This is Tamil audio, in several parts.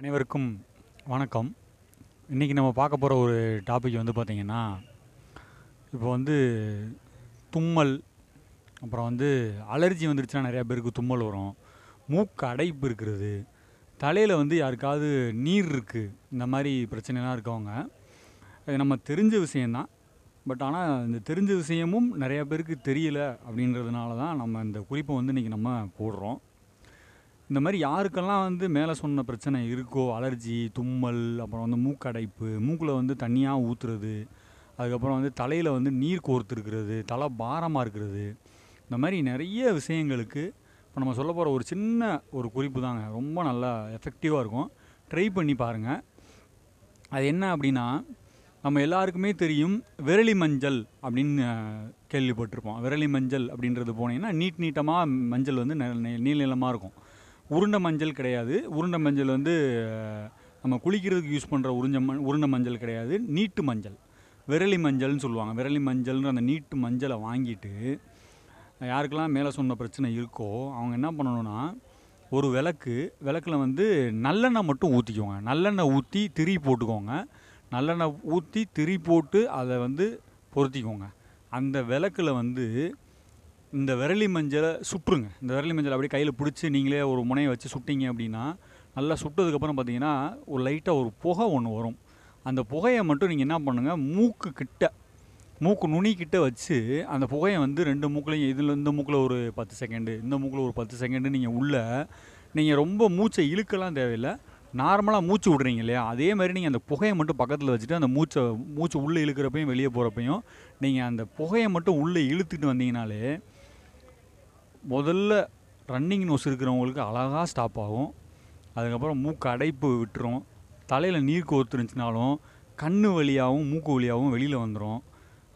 அனைவருக்கும் வணக்கம். இன்றைக்கி நம்ம பார்க்க போகிற ஒரு டாபிக் வந்து பார்த்திங்கன்னா, இப்போ வந்து தும்மல், அப்புறம் வந்து அலர்ஜி வந்துடுச்சுன்னா நிறையா பேருக்கு தும்மல் வரும், மூக்கு அடைப்பு இருக்கிறது, தலையில் வந்து யாருக்காவது நீர் இருக்குது, இந்த மாதிரி பிரச்சனைலாம் இருக்கவங்க, அது நம்ம தெரிஞ்ச விஷயந்தான். பட் ஆனால் இந்த தெரிஞ்ச விஷயமும் நிறையா பேருக்கு தெரியலை அப்படின்றதுனால தான் நம்ம இந்த குறிப்பை வந்து இன்றைக்கி நம்ம போடுறோம். இந்த மாதிரி யாருக்கெல்லாம் வந்து மேலே சொன்ன பிரச்சனை இருக்கோ, அலர்ஜி, தும்மல், அப்புறம் வந்து மூக்கடைப்பு, மூக்கில் வந்து தண்ணியாக ஊற்றுறது, அதுக்கப்புறம் வந்து தலையில் வந்து நீர் கோர்த்துருக்கிறது, தலை பாரமாக இருக்கிறது, இந்த மாதிரி நிறைய விஷயங்களுக்கு இப்போ நம்ம சொல்ல போகிற ஒரு சின்ன ஒரு குறிப்பு தாங்க ரொம்ப நல்லா எஃபெக்டிவாக இருக்கும். ட்ரை பண்ணி பாருங்கள். அது என்ன அப்படின்னா, நம்ம எல்லாருக்குமே தெரியும் விரலி மஞ்சள் அப்படின்னு கேள்விப்பட்டிருப்போம். விரலி மஞ்சள் அப்படின்றது போனீங்கன்னா நீட்டமாக மஞ்சள் வந்து நீள நீளமாக இருக்கும். உருண்டை மஞ்சள் கிடையாது. உருண்டை மஞ்சள் வந்து நம்ம குளிக்கிறதுக்கு யூஸ் பண்ணுற உருண்டை மஞ்சள் கிடையாது. நீட்டு மஞ்சள், விரலி மஞ்சள்னு சொல்லுவாங்க. விரலி மஞ்சள்ன்ற அந்த நீட்டு மஞ்சளை வாங்கிட்டு யாருக்கெல்லாம் மேலே சொன்ன பிரச்சனை இருக்கோ அவங்க என்ன பண்ணணும்னா, ஒரு விளக்கில் வந்து நல்லெண்ணெய் மட்டும் ஊற்றிக்கோங்க. நல்லெண்ணெய் ஊற்றி திரி போட்டுக்கோங்க. நல்லெண்ணெய் ஊற்றி திரி போட்டு அதை வந்து பொருத்திக்கோங்க. அந்த விளக்கில் வந்து இந்த விரலி மஞ்சளை சுட்டுருங்க. இந்த விரலி மஞ்சளை அப்படியே கையில் பிடிச்சி நீங்களே ஒரு முனையை வச்சு சுட்டிங்க அப்படின்னா, நல்லா சுட்டதுக்கப்புறம் பார்த்தீங்கன்னா ஒரு லைட்டாக ஒரு புகை ஒன்று வரும். அந்த புகையை மட்டும் நீங்கள் என்ன பண்ணுங்கள், மூக்கு நுனிக்கிட்ட வச்சு அந்த புகையை வந்து ரெண்டு மூக்குலையும், இந்த மூக்கில் ஒரு 10 செகண்டு, இந்த மூக்கில் ஒரு 10 செகண்டு நீங்கள் ரொம்ப மூச்சை இழுக்கலாம் தேவையில்லை. நார்மலாக மூச்சு விட்றீங்க இல்லையா, அதே மாதிரி நீங்கள் அந்த புகையை மட்டும் பக்கத்தில் வச்சுட்டு அந்த மூச்சு உள்ளே இழுக்கிறப்பையும் வெளியே போகிறப்பையும் நீங்கள் அந்த புகையை மட்டும் உள்ளே இழுத்துட்டு வந்தீங்கனாலே முதல்ல ரன்னிங் நோஸ் இருக்கிறவங்களுக்கு அழகாக ஸ்டாப் ஆகும். அதுக்கப்புறம் மூக்கு அடைப்பு விட்டுரும். தலையில் நீர் கோர்த்துருந்துச்சுனாலும் கண் வழியாகவும் மூக்கு வழியாகவும் வெளியில் வந்துடும்.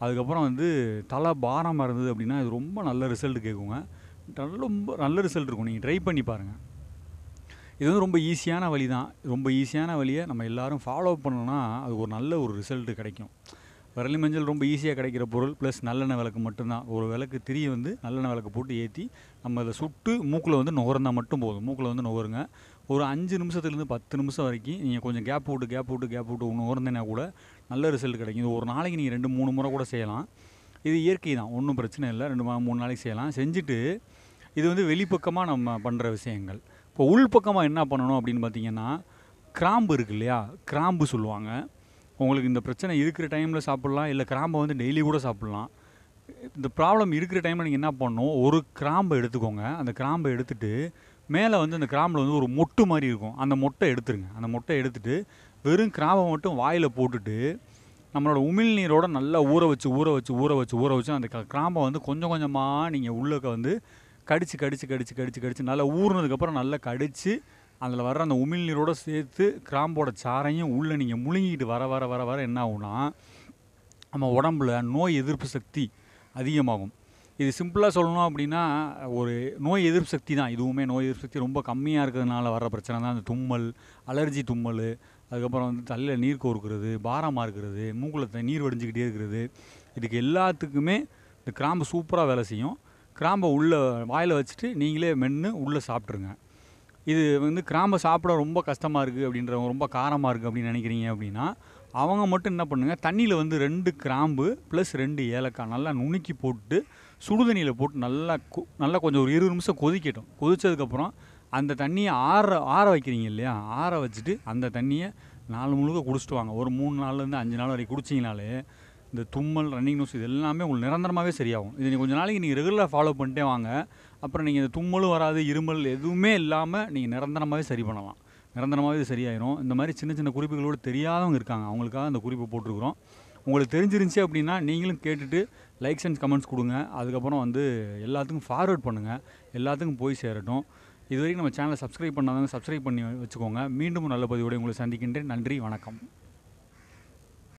அதுக்கப்புறம் வந்து தலை பாரமாக இருந்தது அப்படின்னா இது ரொம்ப நல்ல ரிசல்ட் கேட்குங்க. ரொம்ப நல்ல ரிசல்ட் இருக்கும். நீங்கள் ட்ரை பண்ணி பாருங்கள். இது வந்து ரொம்ப ஈஸியான வழி தான். ரொம்ப ஈஸியான வழியை நம்ம எல்லோரும் ஃபாலோ பண்ணோன்னா அது ஒரு நல்ல ஒரு ரிசல்ட்டு கிடைக்கும். விரலி மஞ்சள் ரொம்ப ஈஸியாக கிடைக்கிற பொருள். ப்ளஸ் நல்லெண்ணெய் விளக்கு மட்டும்தான். ஒரு விளக்கு திரியை வந்து நல்லெண்ணெய் விளக்கு போட்டு ஏற்றி நம்ம அதை சுட்டு மூக்கில் வந்து நுகர்ந்தால் மட்டும் போதும். மூக்கில் வந்து நுகருங்க. ஒரு 5 நிமிஷத்துலேருந்து 10 நிமிஷம் வரைக்கும் நீங்கள் கொஞ்சம் கேப் விட்டு நுகர்ந்தேன்னா கூட நல்ல ரிசல்ட் கிடைக்கும். இது ஒரு நாளைக்கு நீங்கள் 2-3 முறை கூட செய்யலாம். இது இயற்கை தான், ஒன்றும் பிரச்சனை இல்லை. 2-3 நாளைக்கு செய்யலாம். செஞ்சுட்டு இது வந்து வெளிப்பக்கமாக நம்ம பண்ணுற விஷயங்கள். இப்போ உள்பக்கமாக என்ன பண்ணணும் அப்படின்னு பார்த்தீங்கன்னா, கிராம்பு இருக்குது இல்லையா, கிராம்பு சொல்லுவாங்க. உங்களுக்கு இந்த பிரச்சனை இருக்கிற டைமில் சாப்பிட்லாம், இல்லை கிராம்பை வந்து டெய்லி கூட சாப்பிட்லாம். இந்த ப்ராப்ளம் இருக்கிற டைமில் நீங்கள் என்ன பண்ணணும், ஒரு கிராம்பை எடுத்துக்கோங்க. அந்த கிராம்பை எடுத்துகிட்டு மேலே வந்து அந்த கிராம்பில் வந்து ஒரு மொட்டு மாதிரி இருக்கும், அந்த மொட்டை எடுத்துருங்க. அந்த மொட்டை எடுத்துகிட்டு வெறும் கிராம்பை மட்டும் வாயில் போட்டுட்டு நம்மளோட உமிழ்நீரோடு நல்லா ஊற வச்சு அந்த கிராம்பை வந்து கொஞ்சம் கொஞ்சமாக நீங்கள் உள்ளக்க வந்து கடிச்சு நல்லா ஊறினதுக்கப்புறம் நல்லா கடிச்சு அதில் வர்ற அந்த உமிழ்நீரோடு சேர்த்து கிராம்போட சாறையும் உள்ளே நீங்கள் முழுங்கிட்டு வர என்ன ஆகும்னா, நம்ம உடம்புல நோய் எதிர்ப்பு சக்தி அதிகமாகும். இது சிம்பிளாக சொல்லணும் அப்படின்னா ஒரு நோய் எதிர்ப்பு சக்தி தான். இதுவுமே நோய் எதிர்ப்பு சக்தி ரொம்ப கம்மியாக இருக்கிறதுனால வர பிரச்சனை தான் அந்த தும்மல், அலர்ஜி தும்மல். அதுக்கப்புறம் வந்து தலையில் நீர் கோர்க்கிறது, பாரமாக இருக்கிறது, மூக்கில் நீர் வடிஞ்சிக்கிட்டே இருக்கிறது. இதுக்கு எல்லாத்துக்குமே இந்த கிராம்பு சூப்பராக வேலை செய்யும். கிராம்பை உள்ளே வாயில் வச்சுட்டு நீங்களே மென்று உள்ளே சாப்பிட்ருங்க. இது வந்து கிராம்பை சாப்பிட ரொம்ப கஷ்டமாக இருக்குது அப்படின்றவங்க, ரொம்ப காரமாக இருக்குது அப்படின்னு நினைக்கிறீங்க அப்படின்னா, அவங்க மட்டும் என்ன பண்ணுங்கள், தண்ணியில் வந்து 2 கிராம்பு ப்ளஸ் 2 ஏலக்காய் நல்லா நுணுக்கி போட்டு சுடுதண்ணியில் போட்டு நல்லா கொஞ்சம் ஒரு 20 நிமிஷம் கொதிக்கட்டும். கொதித்ததுக்கப்புறம் அந்த தண்ணியை ஆற வைக்கிறீங்க இல்லையா, ஆற வச்சுட்டு அந்த தண்ணியை நாள் முழுக்க குடிச்சிட்டு வாங்க. ஒரு 3 நாள்லேருந்து 5 நாள் வரைக்கும் குடிச்சிங்கனாலே இந்த தும்மல், ரன்னிங் நோஸ் இது எல்லாமே உங்களுக்கு நிரந்தரமாகவே சரியாகும். இது கொஞ்சம் நாளைக்கு நீங்கள் ரெகுலராக ஃபாலோ பண்ணிட்டே வாங்க. அப்புறம் நீங்கள் இந்த தும்மலும் வராது, இருமல் எதுவுமே இல்லாமல் நீங்கள் நிரந்தரமாகவே சரி பண்ணலாம். நிரந்தரமாகவே இது சரியாயிரும். இந்த மாதிரி சின்ன சின்ன குறிப்புகளோடு தெரியாதவங்க இருக்காங்க, அவங்களுக்காக அந்த குறிப்பு போட்டிருக்கிறோம். உங்களுக்கு தெரிஞ்சிருந்துச்சி அப்படின்னா நீங்களும் கேட்டுட்டு லைக்ஸ் அண்ட் கமெண்ட்ஸ் கொடுங்க. அதுக்கப்புறம் வந்து எல்லாத்துக்கும் ஃபார்வர்ட் பண்ணுங்கள், எல்லாத்துக்கும் போய் சேரட்டும். இது வரைக்கும் நம்ம சேனலை சப்ஸ்கிரைப் பண்ணாதவங்க சப்ஸ்கிரைப் பண்ணி வச்சுக்கோங்க. மீண்டும் நல்ல பதிவோடு உங்களை சந்திக்கின்றேன். நன்றி, வணக்கம்.